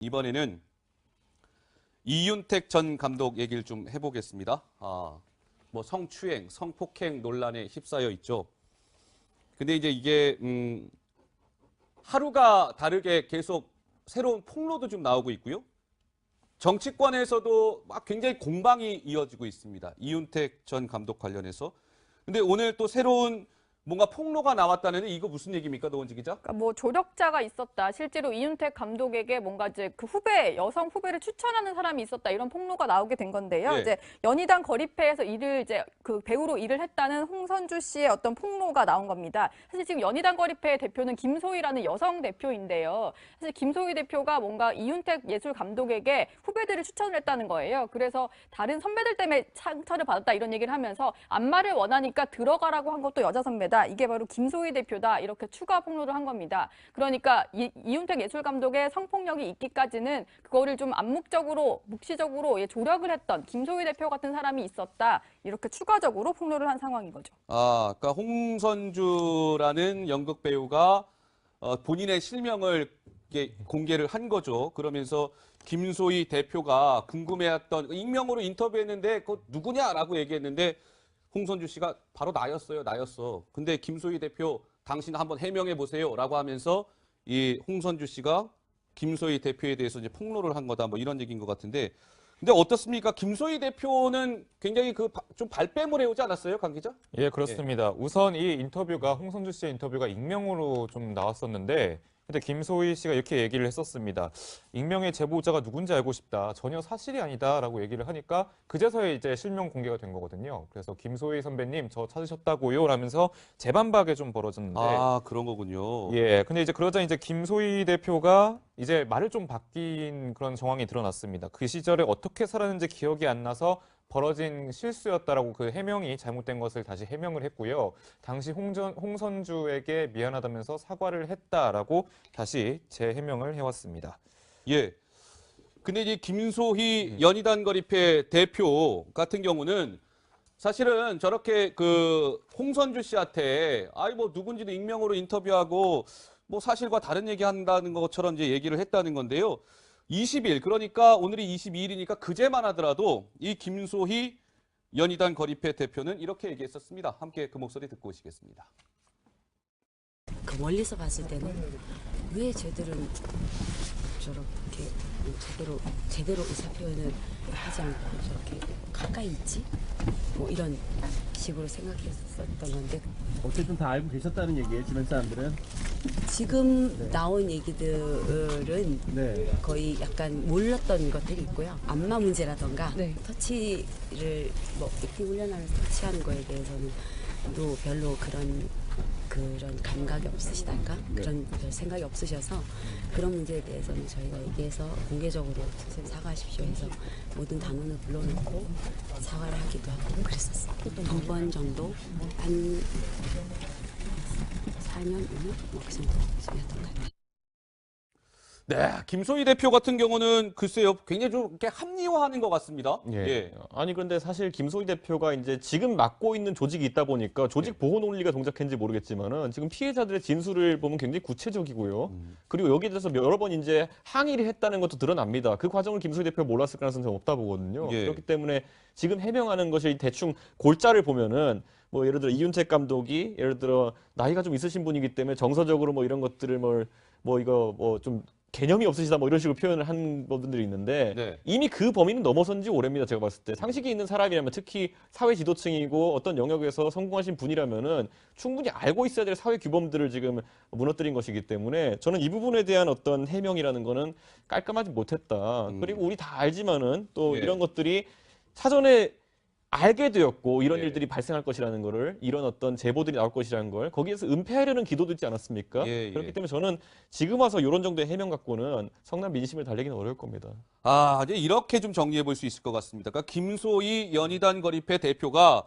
이번에는 이윤택 전 감독 얘기를 좀 해보겠습니다. 뭐 성추행, 성폭행 논란에 휩싸여 있죠. 근데 이제 이게 하루가 다르게 계속 새로운 폭로도 좀 나오고 있고요. 정치권에서도 막 굉장히 공방이 이어지고 있습니다. 이윤택 전 감독 관련해서. 근데 오늘 또 새로운 뭔가 폭로가 나왔다는데 이거 무슨 얘기입니까, 노원지 기자? 그러니까 뭐 조력자가 있었다. 실제로 이윤택 감독에게 뭔가 이제 그 후배, 여성 후배를 추천하는 사람이 있었다. 이런 폭로가 나오게 된 건데요. 예. 이제 연희당 거리패에서 이제 그 배우로 일을 했다는 홍선주 씨의 어떤 폭로가 나온 겁니다. 사실 지금 연희당 거리패 대표는 김소희라는 여성 대표인데요. 사실 김소희 대표가 뭔가 이윤택 예술 감독에게 후배들을 추천을 했다는 거예요. 그래서 다른 선배들 때문에 상처를 받았다 이런 얘기를 하면서 안마를 원하니까 들어가라고 한 것도 여자 선배다. 이게 바로 김소희 대표다. 이렇게 추가 폭로를 한 겁니다. 그러니까 이윤택 예술감독의 성폭력이 있기까지는 그거를 좀 암묵적으로, 묵시적으로 조력을 했던 김소희 대표 같은 사람이 있었다. 이렇게 추가적으로 폭로를 한 상황인 거죠. 그러니까 홍선주라는 연극 배우가 본인의 실명을 공개를 한 거죠. 그러면서 김소희 대표가 궁금해했던 익명으로 인터뷰했는데 그거 누구냐라고 얘기했는데 홍선주 씨가 바로 나였어. 근데 김소희 대표 당신 한번 해명해 보세요라고 하면서 이 홍선주 씨가 김소희 대표에 대해서 이제 폭로를 한 거다 뭐 이런 얘기인 것 같은데 근데 어떻습니까? 김소희 대표는 굉장히 좀 발뺌을 해오지 않았어요, 강 기자? 예, 그렇습니다. 우선 이 인터뷰가 홍선주 씨의 인터뷰가 익명으로 좀 나왔었는데 근데 김소희 씨가 이렇게 얘기를 했었습니다. 익명의 제보자가 누군지 알고 싶다. 전혀 사실이 아니다라고 얘기를 하니까 그제서야 이제 실명 공개가 된 거거든요. 그래서 김소희 선배님 저 찾으셨다고요? 라면서 재반박에 좀 벌어졌는데 그런 거군요. 예, 근데 이제 그러자 이제 김소희 대표가 이제 말을 좀 바뀐 그런 정황이 드러났습니다. 그 시절에 어떻게 살았는지 기억이 안 나서 벌어진 실수였다라고 그 해명이 잘못된 것을 다시 해명을 했고요. 당시 홍선주에게 미안하다면서 사과를 했다라고 다시 재해명을 해왔습니다. 예. 근데 이제 김소희 연희단 거리패 대표 같은 경우는 사실은 저렇게 그 홍선주 씨한테 뭐 누군지도 익명으로 인터뷰하고 뭐 사실과 다른 얘기 한다는 것처럼 이제 얘기를 했다는 건데요. 20일, 그러니까 오늘이 22일이니까 그제만 하더라도 이 김소희 연희단 거리패 대표는 이렇게 얘기했었습니다. 함께 그 목소리 듣고 오시겠습니다. 그 멀리서 봤을 때는 왜 쟤들은 저렇게 제대로 의사 표현을 하지 않고 저렇게 가까이 있지? 뭐 이런 식으로 생각했었던 건데 어쨌든 다 알고 계셨다는 얘기예요, 주변 사람들은? 지금 나온 얘기들은 거의 약간 몰랐던 것들이 있고요. 안마 문제라던가 터치를 뭐 액팅 훈련하면서 터치하는 거에 대해서는 또 별로 그런 감각이 없으시달까? 그런 별 생각이 없으셔서 그런 문제에 대해서는 저희가 얘기해서 공개적으로 선생님 사과하십시오 해서 모든 단원을 불러놓고 사과를 하기도 하고 그랬었어요. 2번 정도 한 4년, 5년? 그 정도 지냈던 것 같아요. 네, 김소희 대표 같은 경우는 글쎄요, 굉장히 좀 이렇게 합리화하는 것 같습니다. 예. 아니 그런데 사실 김소희 대표가 이제 지금 맡고 있는 조직이 있다 보니까 조직 보호 논리가 동작했는지 모르겠지만은 지금 피해자들의 진술을 보면 굉장히 구체적이고요. 그리고 여기에 대해서 여러 번 이제 항의를 했다는 것도 드러납니다. 그 과정을 김소희 대표가 몰랐을 가능성이 좀 없다 보거든요. 예. 그렇기 때문에 지금 해명하는 것이 대충 골자를 보면은 뭐 예를 들어 이윤택 감독이 예를 들어 나이가 좀 있으신 분이기 때문에 정서적으로 뭐 이런 것들을 뭐 이거 뭐 좀 개념이 없으시다 뭐 이런 식으로 표현을 한 분들이 있는데 이미 그 범위는 넘어선 지 오래입니다. 제가 봤을 때 상식이 있는 사람이라면 특히 사회 지도층이고 어떤 영역에서 성공하신 분이라면은 충분히 알고 있어야 될 사회 규범들을 지금 무너뜨린 것이기 때문에 저는 이 부분에 대한 어떤 해명이라는 거는 깔끔하지 못했다. 그리고 우리 다 알지만은 또 이런 것들이 사전에 알게 되었고 이런 일들이 발생할 것이라는 거를 이런 어떤 제보들이 나올 것이라는 걸 거기에서 은폐하려는 기도도 있지 않았습니까? 그렇기 때문에 저는 지금 와서 이런 정도의 해명 갖고는 성남 민심을 달래기는 어려울 겁니다. 이제 이렇게 좀 정리해 볼 수 있을 것 같습니다. 그러니까 김소희 연희단 거리패 대표가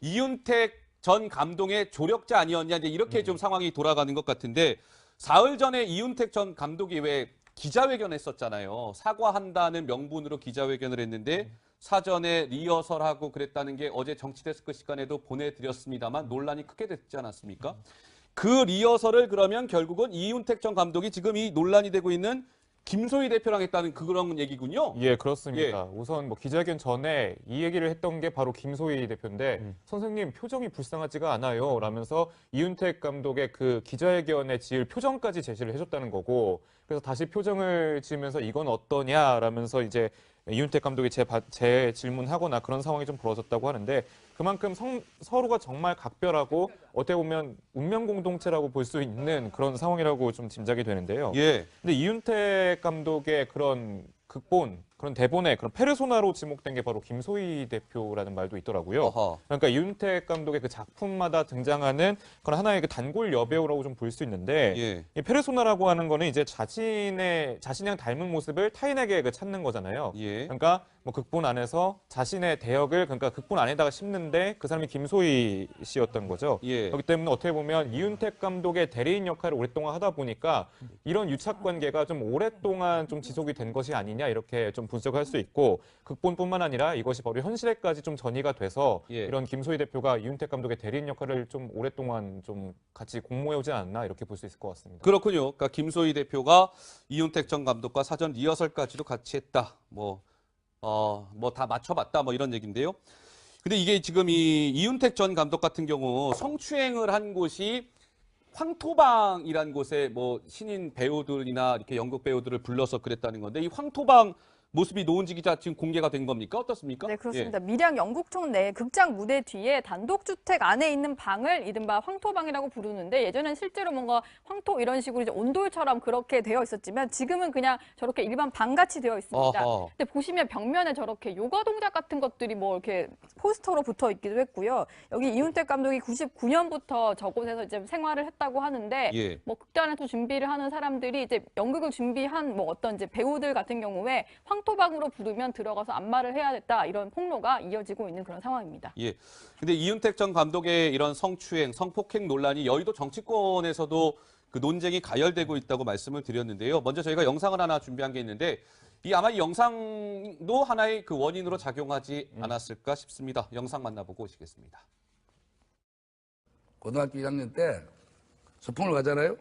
이윤택 전 감독의 조력자 아니었냐 이제 이렇게 좀 상황이 돌아가는 것 같은데 사흘 전에 이윤택 전 감독이 왜 기자회견 했었잖아요. 사과한다는 명분으로 기자회견을 했는데 사전에 리허설하고 그랬다는 게 어제 정치데스크 시간에도 보내드렸습니다만 논란이 크게 됐지 않았습니까? 그 리허설을 그러면 결국은 이윤택 전 감독이 지금 이 논란이 되고 있는 김소희 대표랑 했다는 그런 얘기군요. 예, 그렇습니다. 우선 뭐 기자회견 전에 이 얘기를 했던 게 바로 김소희 대표인데 선생님 표정이 불쌍하지가 않아요 라면서 이윤택 감독의 그 기자회견에 지을 표정까지 제시를 해줬다는 거고 그래서 다시 표정을 지으면서 이건 어떠냐라면서 이제 이윤택 감독이 제 질문하거나 그런 상황이 좀 벌어졌다고 하는데 그만큼 서로가 정말 각별하고 어떻게 보면 운명 공동체라고 볼 수 있는 그런 상황이라고 좀 짐작이 되는데요. 예. 근데 이윤택 감독의 그런 극본, 그런 대본에 그런 페르소나로 지목된 게 바로 김소희 대표라는 말도 있더라고요. 어허. 그러니까 이윤택 감독의 그 작품마다 등장하는 그런 하나의 그 단골 여배우라고 좀 볼 수 있는데 예. 이 페르소나라고 하는 거는 이제 자신이랑 닮은 모습을 타인에게 그 찾는 거잖아요. 예. 그러니까 뭐 극본 안에서 자신의 대역을 그러니까 극본 안에다가 심는데 그 사람이 김소희 씨였던 거죠. 예. 그렇기 때문에 어떻게 보면 이윤택 감독의 대리인 역할을 오랫동안 하다 보니까 이런 유착 관계가 좀 오랫동안 좀 지속이 된 것이 아니냐 이렇게 좀 분석할 수 있고 극본뿐만 아니라 이것이 바로 현실에까지 좀 전이가 돼서 예. 이런 김소희 대표가 이윤택 감독의 대리인 역할을 좀 오랫동안 좀 같이 공모해 오지 않았나 이렇게 볼 수 있을 것 같습니다. 그렇군요. 그러니까 김소희 대표가 이윤택 전 감독과 사전 리허설까지도 같이 했다. 뭐 다 맞춰봤다. 뭐 이런 얘기인데요. 근데 이게 지금 이 이윤택 전 감독 같은 경우 성추행을 한 곳이 황토방이라는 곳에 뭐 신인 배우들이나 이렇게 연극 배우들을 불러서 그랬다는 건데 이 황토방 모습이 노은지 기자 지금 공개가 된 겁니까? 어떻습니까? 네, 그렇습니다. 밀양 영국청 내 극장 무대 뒤에 단독주택 안에 있는 방을 이른바 황토방이라고 부르는데 예전엔 실제로 뭔가 황토 이런 식으로 이제 온돌처럼 그렇게 되어 있었지만 지금은 그냥 저렇게 일반 방같이 되어 있습니다. 어허. 근데 보시면 벽면에 저렇게 요가 동작 같은 것들이 뭐 이렇게 포스터로 붙어 있기도 했고요. 여기 이윤택 감독이 99년부터 저곳에서 이제 생활을 했다고 하는데 예. 뭐 극단에서 준비를 하는 사람들이 이제 연극을 준비한 뭐 어떤 이제 배우들 같은 경우에 황토방으로 부르면 들어가서 안마를 해야 됐다 이런 폭로가 이어지고 있는 그런 상황입니다. 예. 근데 이윤택 전 감독의 이런 성추행, 성폭행 논란이 여의도 정치권에서도 그 논쟁이 가열되고 있다고 말씀을 드렸는데요. 먼저 저희가 영상을 하나 준비한 게 있는데 아마 이 영상도 하나의 그 원인으로 작용하지 않았을까 싶습니다. 영상 만나보고 오시겠습니다. 고등학교 1학년 때 소풍을 가잖아요.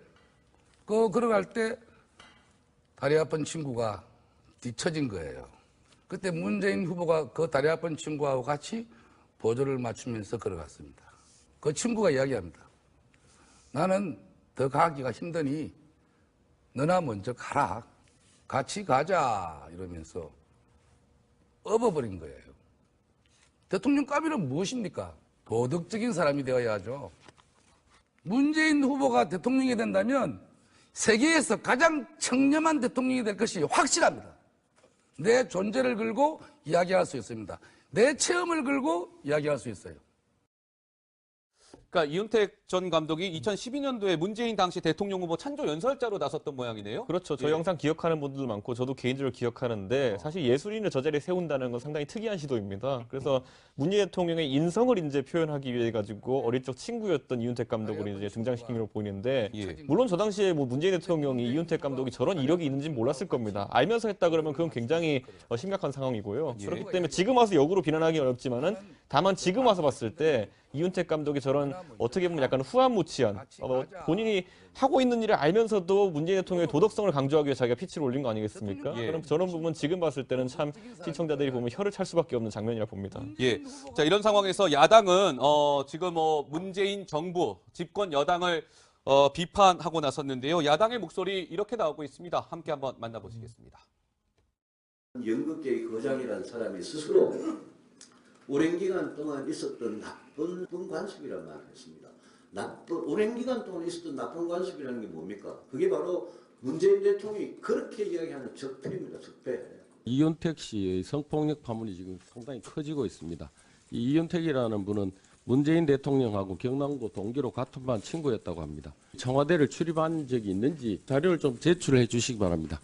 걸어갈 때 다리 아픈 친구가 뒤처진 거예요. 그때 문재인 후보가 그 다리 아픈 친구하고 같이 보조를 맞추면서 걸어갔습니다. 그 친구가 이야기합니다. 나는 더 가기가 힘드니 너나 먼저 가라. 같이 가자. 이러면서 업어버린 거예요. 대통령감이란 무엇입니까? 도덕적인 사람이 되어야죠. 문재인 후보가 대통령이 된다면 세계에서 가장 청렴한 대통령이 될 것이 확실합니다. 내 존재를 걸고 이야기할 수 있습니다. 내 체험을 걸고 이야기할 수 있어요. 그러니까 이윤택 전 감독이 2012년도에 문재인 당시 대통령 후보 찬조 연설자로 나섰던 모양이네요. 그렇죠. 저 예. 영상 기억하는 분들도 많고 저도 개인적으로 기억하는데 사실 예술인을 저 자리에 세운다는 건 상당히 특이한 시도입니다. 그래서 문재인 대통령의 인성을 이제 표현하기 위해 가지고 어릴 적 친구였던 이윤택 감독을 이제 등장시킨 걸로 보이는데 예. 물론 저 당시에 뭐 문재인 대통령이 이윤택 감독이 저런 이력이 있는지 몰랐을 겁니다. 알면서 했다 그러면 그건 굉장히 심각한 상황이고요. 예. 그렇기 때문에 지금 와서 역으로 비난하기 어렵지만은 다만 지금 와서 봤을 때 이윤택 감독이 저런 어떻게 보면 약간 후한무치한 본인이 하고 있는 일을 알면서도 문재인 대통령의 도덕성을 강조하기 위해 자기가 피치를 올린 거 아니겠습니까? 예. 그럼 저런 부분 지금 봤을 때는 참 시청자들이 보면 혀를 찰 수밖에 없는 장면이라 봅니다. 예. 자, 이런 상황에서 야당은 지금 문재인 정부 집권 여당을 비판하고 나섰는데요. 야당의 목소리 이렇게 나오고 있습니다. 함께 한번 만나보시겠습니다. 연극계의 거장이라는 사람이 스스로 오랜 기간 동안 있었던 나쁜 관습이라는 말을 했습니다. 오랜 기간 동안 있었던 나쁜 관습이라는 게 뭡니까? 그게 바로 문재인 대통령이 그렇게 이야기하는 적폐입니다. 적폐. 이윤택 씨의 성폭력 파문이 지금 상당히 커지고 있습니다. 이 이윤택이라는 분은 문재인 대통령하고 경남고 동기로 같은 반 친구였다고 합니다. 청와대를 출입한 적이 있는지 자료를 좀 제출해 주시기 바랍니다.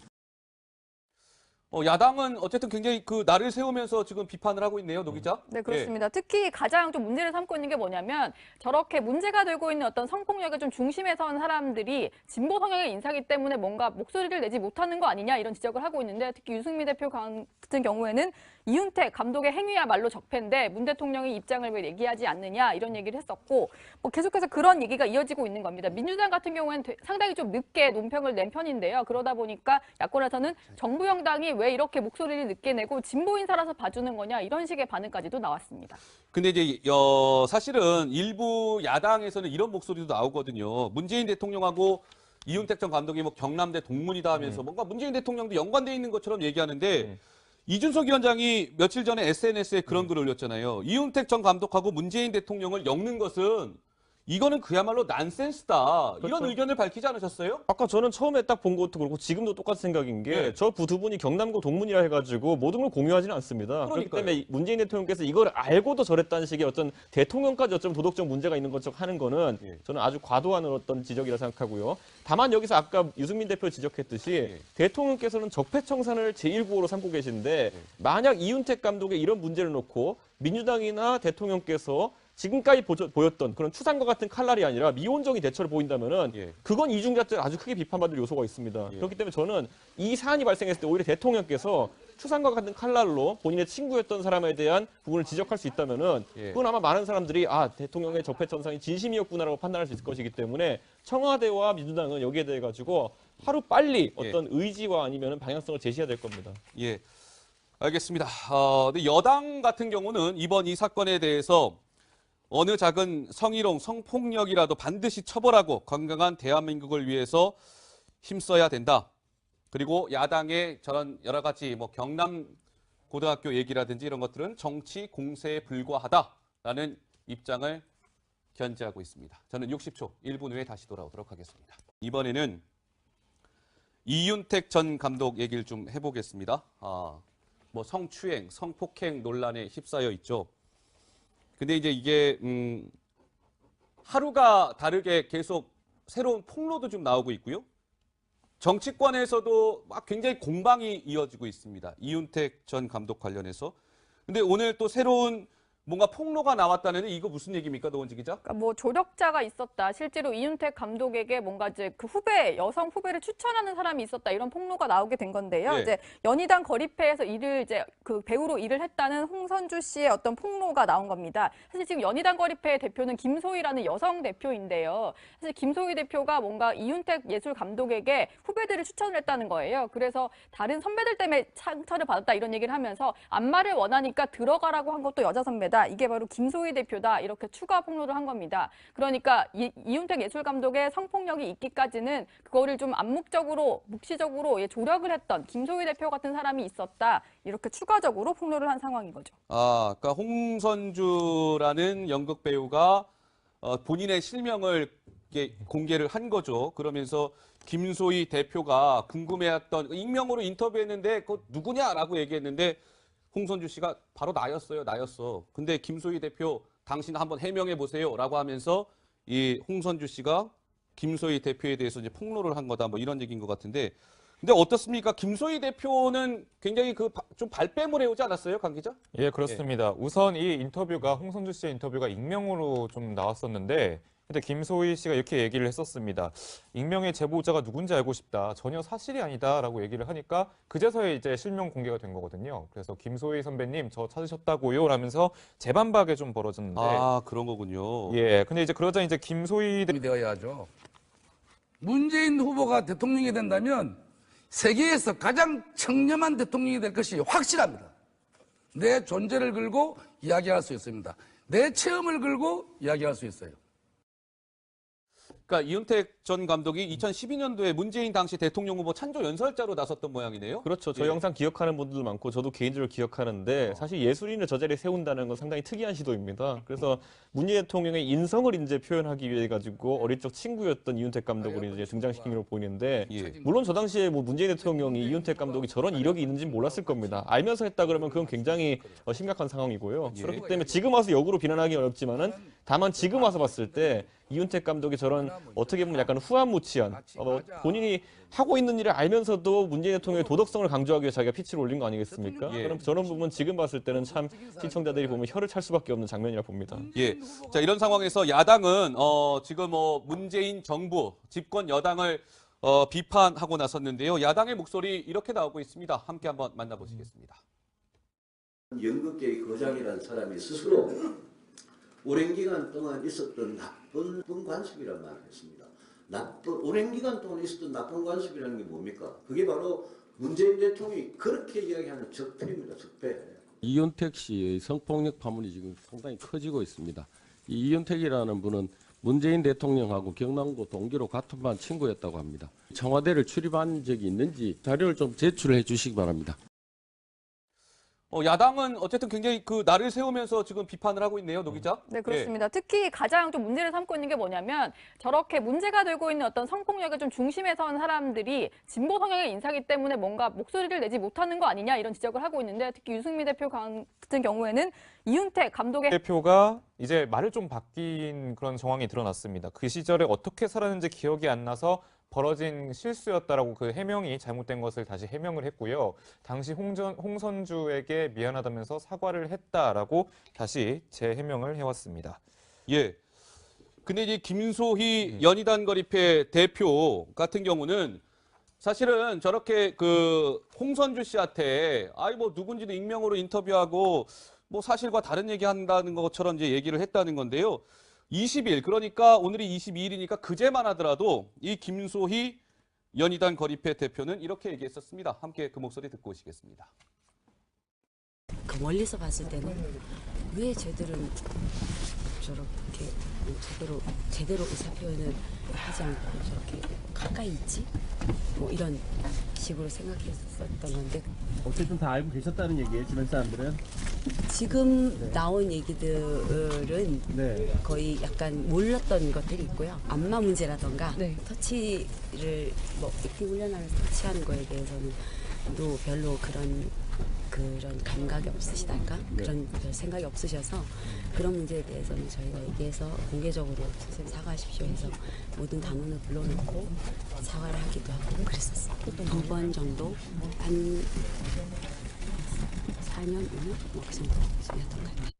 야당은 어쨌든 굉장히 그 날을 세우면서 지금 비판을 하고 있네요, 노 기자. 네, 그렇습니다. 특히 가장 좀 문제를 삼고 있는 게 뭐냐면 저렇게 문제가 되고 있는 어떤 성폭력의 좀 중심에 선 사람들이 진보 성향의 인사기 때문에 뭔가 목소리를 내지 못하는 거 아니냐 이런 지적을 하고 있는데 특히 유승민 대표 같은 경우에는 이윤택 감독의 행위야말로 적폐인데 문 대통령이 입장을 왜 얘기하지 않느냐 이런 얘기를 했었고 뭐 계속해서 그런 얘기가 이어지고 있는 겁니다. 민주당 같은 경우에는 상당히 좀 늦게 논평을 낸 편인데요. 그러다 보니까 야권에서는 정부 여당이 왜 이렇게 목소리를 늦게 내고 진보 인사라서 봐주는 거냐 이런 식의 반응까지도 나왔습니다. 근데 이제 사실은 일부 야당에서는 이런 목소리도 나오거든요. 문재인 대통령하고 이윤택 전 감독이 뭐 경남대 동문이다 하면서 뭔가 문재인 대통령도 연관돼 있는 것처럼 얘기하는데 이준석 위원장이 며칠 전에 SNS에 그런 글을 올렸잖아요. 이윤택 전 감독하고 문재인 대통령을 엮는 것은 이거는 그야말로 난센스다. 이런 의견을 밝히지 않으셨어요? 아까 저는 처음에 딱 본 것도 그렇고 지금도 똑같은 생각인 게 저 두 분이 경남고 동문이라 해가지고 모든 걸 공유하지는 않습니다. 그렇기 때문에 문재인 대통령께서 이걸 알고도 저랬다는 식의 어떤 대통령까지 어쩌면 도덕적 문제가 있는 것처럼 하는 거는 저는 아주 과도한 어떤 지적이라 생각하고요. 다만 여기서 아까 유승민 대표 지적했듯이 대통령께서는 적폐청산을 제1구호로 삼고 계신데 만약 이윤택 감독의 이런 문제를 놓고 민주당이나 대통령께서 지금까지 보였던 그런 추상과 같은 칼날이 아니라 미온적인 대처를 보인다면은 그건 이중 자체를 아주 크게 비판받을 요소가 있습니다. 그렇기 때문에 저는 이 사안이 발생했을 때 오히려 대통령께서 추상과 같은 칼날로 본인의 친구였던 사람에 대한 부분을 지적할 수 있다면은 그건 아마 많은 사람들이 대통령의 적폐청산이 진심이었구나라고 판단할 수 있을 것이기 때문에 청와대와 민주당은 여기에 대해 가지고 하루 빨리 어떤 의지와 아니면은 방향성을 제시해야 될 겁니다. 예, 알겠습니다. 근데 여당 같은 경우는 이번 이 사건에 대해서 어느 작은 성희롱, 성폭력이라도 반드시 처벌하고 건강한 대한민국을 위해서 힘써야 된다. 그리고 야당의 저런 여러 가지 뭐 경남 고등학교 얘기라든지 이런 것들은 정치 공세에 불과하다라는 입장을 견지하고 있습니다. 저는 60초 1분 후에 다시 돌아오도록 하겠습니다. 이번에는 이윤택 전 감독 얘기를 좀 해보겠습니다. 뭐 성추행, 성폭행 논란에 휩싸여 있죠. 근데 이제 이게 하루가 다르게 계속 새로운 폭로도 좀 나오고 있고요. 정치권에서도 막 굉장히 공방이 이어지고 있습니다. 이윤택 전 감독 관련해서. 근데 오늘 또 새로운 뭔가 폭로가 나왔다는데 이거 무슨 얘기입니까, 노원지 기자? 그러니까 뭐 조력자가 있었다. 실제로 이윤택 감독에게 뭔가 이제 그 후배, 여성 후배를 추천하는 사람이 있었다. 이런 폭로가 나오게 된 건데요. 이제 연희당 거리패에서 이제 그 배우로 일을 했다는 홍선주 씨의 어떤 폭로가 나온 겁니다. 사실 지금 연희당 거리패 대표는 김소희라는 여성 대표인데요. 사실 김소희 대표가 뭔가 이윤택 예술 감독에게 후배들을 추천을 했다는 거예요. 그래서 다른 선배들 때문에 상처를 받았다 이런 얘기를 하면서 안마를 원하니까 들어가라고 한 것도 여자 선배다. 이게 바로 김소희 대표다. 이렇게 추가 폭로를 한 겁니다. 그러니까 이윤택 예술감독의 성폭력이 있기까지는 그거를 좀 암묵적으로, 묵시적으로 조력을 했던 김소희 대표 같은 사람이 있었다. 이렇게 추가적으로 폭로를 한 상황인 거죠. 그러니까 홍선주라는 연극 배우가 본인의 실명을 공개를 한 거죠. 그러면서 김소희 대표가 궁금해했던 익명으로 인터뷰했는데 그거 누구냐라고 얘기했는데 홍선주 씨가 바로 나였어. 근데 김소희 대표 당신 한번 해명해 보세요라고 하면서 이 홍선주 씨가 김소희 대표에 대해서 이제 폭로를 한 거다 뭐 이런 얘기인 것 같은데 근데 어떻습니까? 김소희 대표는 굉장히 좀 발뺌을 해오지 않았어요, 강 기자? 예, 그렇습니다. 우선 이 인터뷰가 홍선주 씨의 인터뷰가 익명으로 좀 나왔었는데 근데 김소희 씨가 이렇게 얘기를 했었습니다. 익명의 제보자가 누군지 알고 싶다. 전혀 사실이 아니다라고 얘기를 하니까 그제서야 이제 실명 공개가 된 거거든요. 그래서 김소희 선배님 저 찾으셨다고요? 라면서 재반박에 좀 벌어졌는데. 그런 거군요. 예, 근데 이제 그러자 이제 김소희 되어야죠. 문재인 후보가 대통령이 된다면 세계에서 가장 청렴한 대통령이 될 것이 확실합니다. 내 존재를 걸고 이야기할 수 있습니다. 내 체험을 걸고 이야기할 수 있어요. 그러니까 이윤택 전 감독이 2012년도에 문재인 당시 대통령 후보 찬조 연설자로 나섰던 모양이네요. 그렇죠. 저 영상 기억하는 분들도 많고 저도 개인적으로 기억하는데 사실 예술인을 저 자리에 세운다는 건 상당히 특이한 시도입니다. 그래서 문재인 대통령의 인성을 이제 표현하기 위해 가지고 어릴 적 친구였던 이윤택 감독을 이제 등장시킨 걸로 보이는데 물론 저 당시에 뭐 문재인 대통령이 이윤택 감독이 저런 이력이 있는지는 몰랐을 겁니다. 알면서 했다 그러면 그건 굉장히 심각한 상황이고요. 그렇기 때문에 지금 와서 역으로 비난하기 어렵지만은 다만 지금 와서 봤을 때 이윤택 감독이 저런 어떻게 보면 약간 후한무치한 본인이 하고 있는 일을 알면서도 문재인 대통령의 도덕성을 강조하기 위해 자기가 피치를 올린 거 아니겠습니까? 예. 그럼 저런 부분 지금 봤을 때는 참 시청자들이 보면 혀를 찰 수밖에 없는 장면이라 봅니다. 예. 자, 이런 상황에서 야당은 지금 문재인 정부 집권 여당을 비판하고 나섰는데요. 야당의 목소리 이렇게 나오고 있습니다. 함께 한번 만나보시겠습니다. 연극계의 거장이라는 사람이 스스로 오랜 기간 동안 있었던 나쁜 관습이란 말을 했습니다. 오랜 기간 동안 있었던 나쁜 관습이라는 게 뭡니까? 그게 바로 문재인 대통령이 그렇게 이야기하는 적폐입니다. 적폐. 이윤택 씨의 성폭력 파문이 지금 상당히 커지고 있습니다. 이 이윤택이라는 분은 문재인 대통령하고 경남고 동기로 같은 반 친구였다고 합니다. 청와대를 출입한 적이 있는지 자료를 좀 제출해 주시기 바랍니다. 야당은 어쨌든 굉장히 그 날을 세우면서 지금 비판을 하고 있네요, 노 기자. 네, 그렇습니다. 특히 가장 좀 문제를 삼고 있는 게 뭐냐면 저렇게 문제가 되고 있는 어떤 성폭력의 좀 중심에 선 사람들이 진보 성향의 인사기 때문에 뭔가 목소리를 내지 못하는 거 아니냐 이런 지적을 하고 있는데 특히 유승민 대표 같은 경우에는 이윤택 감독의 대표가 이제 말을 좀 바뀐 그런 정황이 드러났습니다. 그 시절에 어떻게 살았는지 기억이 안 나서 벌어진 실수였다라고 그 해명이 잘못된 것을 다시 해명을 했고요. 당시 홍선주에게 미안하다면서 사과를 했다라고 다시 재해명을 해왔습니다. 예. 근데 이제 김소희 연희단거리회 대표 같은 경우는 사실은 저렇게 그 홍선주 씨한테 뭐 누군지도 익명으로 인터뷰하고 뭐 사실과 다른 얘기 한다는 것처럼 이제 얘기를 했다는 건데요. 20일, 그러니까 오늘이 22일이니까 그제만 하더라도 이 김소희 연희단 거리회 대표는 이렇게 얘기했었습니다. 함께 그 목소리 듣고 오시겠습니다. 그 멀리서 봤을 때는 왜 쟤들은 저렇게 제대로 의사 표현을 하지 않고 저렇게 가까이 있지? 뭐 이런 식으로 생각했었던 건데 어쨌든 다 알고 계셨다는 얘기예요, 주변 사람들은. 지금 나온 얘기들은 거의 약간 몰랐던 것들이 있고요. 안마 문제라던가 터치를 뭐 액팅 훈련하면서 터치하는 거에 대해서는 또 별로 그런 감각이 없으시달까? 그런 별 생각이 없으셔서 그런 문제에 대해서는 저희가 얘기해서 공개적으로 선생님 사과하십시오 해서 모든 단원을 불러놓고 사과를 하기도 하고 그랬었어요. 또 2번 정도 한 4년, 5년? 뭐 그 정도였던 것 같아요.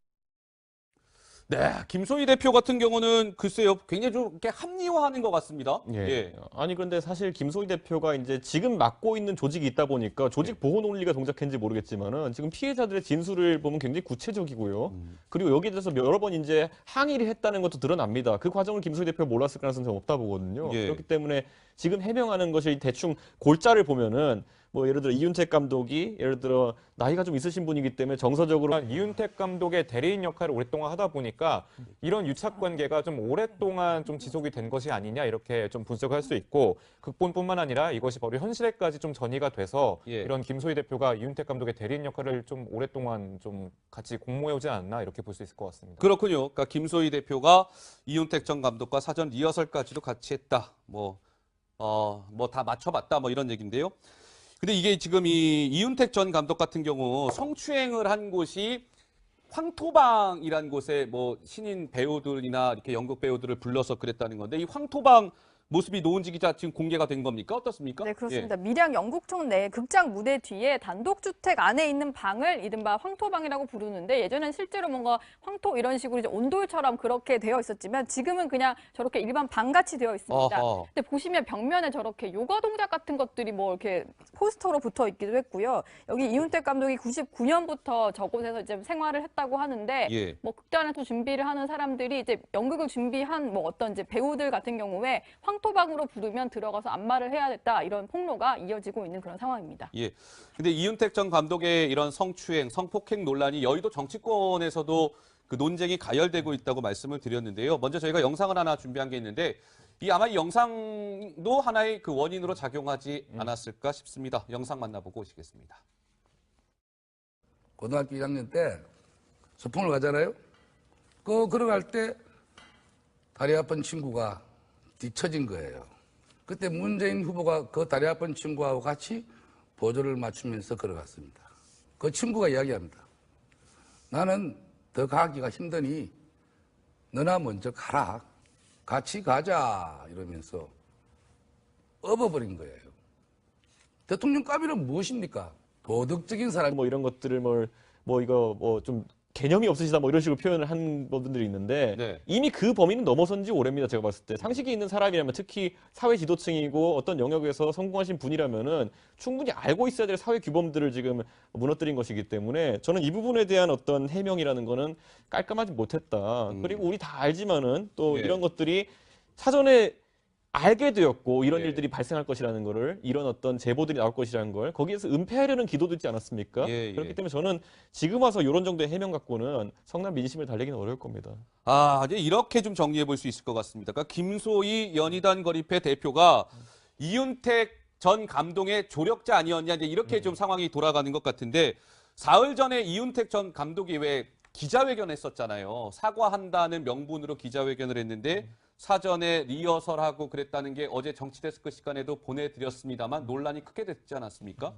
네, 김소희 대표 같은 경우는 글쎄요, 굉장히 좀 이렇게 합리화하는 것 같습니다. 예. 아니 그런데 사실 김소희 대표가 이제 지금 맡고 있는 조직이 있다 보니까 조직 보호 논리가 동작했는지 모르겠지만은 지금 피해자들의 진술을 보면 굉장히 구체적이고요. 그리고 여기에 대해서 여러 번 이제 항의를 했다는 것도 드러납니다. 그 과정을 김소희 대표가 몰랐을 가능성은 좀 없다 보거든요. 그렇기 때문에 지금 해명하는 것이 대충 골자를 보면은 뭐 예를 들어 이윤택 감독이 예를 들어 나이가 좀 있으신 분이기 때문에 정서적으로 이윤택 감독의 대리인 역할을 오랫동안 하다 보니까 이런 유착 관계가 좀 오랫동안 좀 지속이 된 것이 아니냐 이렇게 좀 분석할 수 있고 극본뿐만 아니라 이것이 바로 현실에까지 좀 전이가 돼서 이런 김소희 대표가 이윤택 감독의 대리인 역할을 좀 오랫동안 좀 같이 공모해 오지 않았나 이렇게 볼 수 있을 것 같습니다. 그렇군요. 그러니까 김소희 대표가 이윤택 전 감독과 사전 리허설까지도 같이 했다. 뭐 다 맞춰봤다. 뭐 이런 얘기인데요. 근데 이게 지금 이 이윤택 전 감독 같은 경우 성추행을 한 곳이 황토방이라는 곳에 뭐 신인 배우들이나 이렇게 연극 배우들을 불러서 그랬다는 건데 이 황토방 모습이 노은지 기자 지금 공개가 된 겁니까? 어떻습니까? 네, 그렇습니다. 밀양 영국청 내 극장 무대 뒤에 단독주택 안에 있는 방을 이른바 황토방이라고 부르는데 예전엔 실제로 뭔가 황토 이런 식으로 이제 온돌처럼 그렇게 되어 있었지만 지금은 그냥 저렇게 일반 방같이 되어 있습니다. 근데 보시면 벽면에 저렇게 요가 동작 같은 것들이 뭐 이렇게 포스터로 붙어 있기도 했고요. 여기 이윤택 감독이 99년부터 저곳에서 이제 생활을 했다고 하는데 뭐 극단에서 준비를 하는 사람들이 이제 연극을 준비한 뭐 어떤 이제 배우들 같은 경우에 황토방으로 부르면 들어가서 안마를 해야 됐다 이런 폭로가 이어지고 있는 그런 상황입니다. 예. 근데 이윤택 전 감독의 이런 성추행, 성폭행 논란이 여의도 정치권에서도 그 논쟁이 가열되고 있다고 말씀을 드렸는데요. 먼저 저희가 영상을 하나 준비한 게 있는데 아마 이 영상도 하나의 그 원인으로 작용하지 않았을까 싶습니다. 영상 만나보고 오시겠습니다. 고등학교 1학년 때 소풍을 가잖아요. 걸어갈 때 다리 아픈 친구가 뒤처진 거예요. 그때 문재인 후보가 그 다리 아픈 친구하고 같이 보조를 맞추면서 걸어갔습니다. 그 친구가 이야기합니다. 나는 더 가기가 힘드니 너나 먼저 가라. 같이 가자 이러면서 업어버린 거예요. 대통령감이란 무엇입니까? 도덕적인 사람. 뭐 이런 것들을 뭐 이거 뭐 좀 개념이 없으시다 뭐 이런 식으로 표현을 한 분들이 있는데 네. 이미 그 범위는 넘어선 지 오래입니다. 제가 봤을 때 상식이 있는 사람이라면 특히 사회 지도층이고 어떤 영역에서 성공하신 분이라면은 충분히 알고 있어야 될 사회 규범들을 지금 무너뜨린 것이기 때문에 저는 이 부분에 대한 어떤 해명이라는 거는 깔끔하지 못했다. 그리고 우리 다 알지만은 또 예. 이런 것들이 사전에 알게 되었고 이런 예. 일들이 발생할 것이라는 거를 이런 어떤 제보들이 나올 것이라는 걸 거기에서 은폐하려는 기도도 있지 않았습니까? 예, 예. 그렇기 때문에 저는 지금 와서 이런 정도의 해명 갖고는 성남 민심을 달래기는 어려울 겁니다. 이제 이렇게 좀 정리해 볼 수 있을 것 같습니다. 그러니까 김소희 연희단 거리패 대표가 이윤택 전 감독의 조력자 아니었냐 이제 이렇게 좀 상황이 돌아가는 것 같은데 사흘 전에 이윤택 전 감독이 왜 기자회견했었잖아요. 사과한다는 명분으로 기자회견을 했는데 사전에 리허설하고 그랬다는 게 어제 정치데스크 시간에도 보내드렸습니다만 논란이 크게 됐지 않았습니까?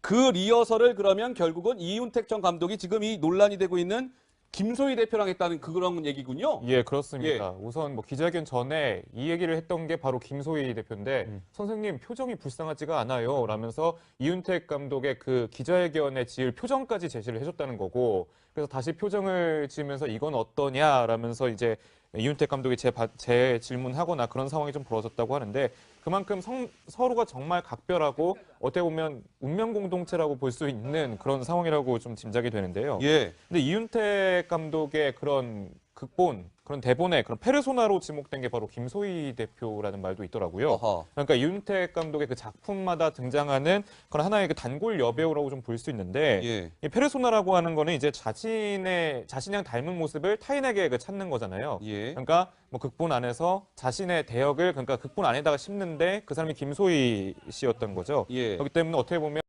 그 리허설을 그러면 결국은 이윤택 전 감독이 지금 이 논란이 되고 있는 김소희 대표랑 했다는 그런 얘기군요. 예, 그렇습니다. 우선 뭐 기자회견 전에 이 얘기를 했던 게 바로 김소희 대표인데 선생님 표정이 불쌍하지가 않아요 라면서 이윤택 감독의 그 기자회견에 지을 표정까지 제시를 해줬다는 거고 그래서 다시 표정을 지으면서 이건 어떠냐라면서 이제 이윤택 감독이 제 질문하거나 그런 상황이 좀 벌어졌다고 하는데 그만큼 서로가 정말 각별하고 어떻게 보면 운명 공동체라고 볼 수 있는 그런 상황이라고 좀 짐작이 되는데요. 예. 근데 이윤택 감독의 그런 극본, 그런 대본에 그런 페르소나로 지목된 게 바로 김소희 대표라는 말도 있더라고요. 어허. 그러니까 이윤택 감독의 그 작품마다 등장하는 그런 하나의 그 단골 여배우라고 좀 볼 수 있는데 예. 이 페르소나라고 하는 거는 이제 자신이랑 닮은 모습을 타인에게 그 찾는 거잖아요. 예. 그러니까 뭐 극본 안에서 자신의 대역을 그러니까 극본 안에다가 심는데 그 사람이 김소희 씨였던 거죠. 예. 그렇기 때문에 어떻게 보면